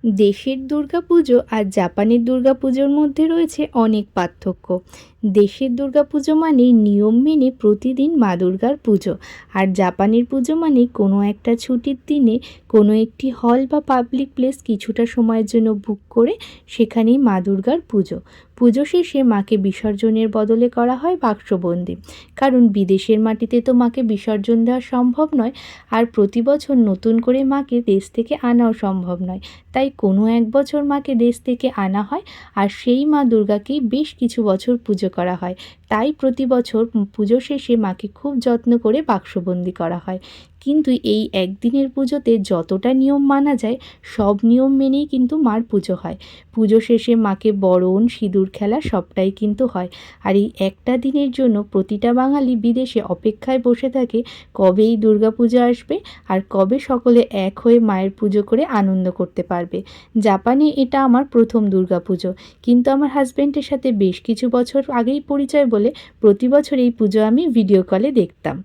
দেশের দুর্গাপুজো আর জাপানের দুর্গাপুজোর মধ্যে রয়েছে অনেক পার্থক্য। দেশের দুর্গাপুজো মানেই নিয়ম মেনে প্রতিদিন মা দুর্গার পুজো, আর জাপানের পুজো মানে কোনো একটা ছুটির দিনে কোনো একটি হল বা পাবলিক প্লেস কিছুটা সময়ের জন্য বুক করে সেখানেই মা দুর্গার পুজো। পুজো শেষে মাকে বিসর্জনের বদলে করা হয় বাক্সবন্দি, কারণ বিদেশের মাটিতে তো মাকে বিসর্জন দেওয়া সম্ভব নয়, আর প্রতি বছর নতুন করে মাকে দেশ থেকে আনাও সম্ভব নয়। তাই কোনো এক বছর মাকে দেশ থেকে আনা হয়, আর সেই মা দুর্গাকেই বেশ কিছু বছর পুজো করা হয়। তাই প্রতি বছর পুজো শেষে মাকে খুব যত্ন করে বাক্সবন্দি করা হয়। কিন্তু এই একদিনের পুজোতে যতটা নিয়ম মানা যায় সব নিয়ম মেনেই কিন্তু মার পুজো হয়। পুজো শেষে মাকে বরণ, সিঁদুর খেলা সবটাই কিন্তু হয়। আর এই একটা দিনের জন্য প্রতিটা বাঙালি বিদেশে অপেক্ষায় বসে থাকে কবে এই দুর্গাপূজা আসবে আর কবে সকলে এক হয়ে মায়ের পুজো করে আনন্দ করতে পারবে। জাপানে এটা আমার প্রথম দুর্গাপুজো, কিন্তু আমার হাজব্যান্ডের সাথে বেশ কিছু বছর আগেই পরিচয় বলে প্রতি বছর এই পুজো আমি ভিডিও কলে দেখতাম।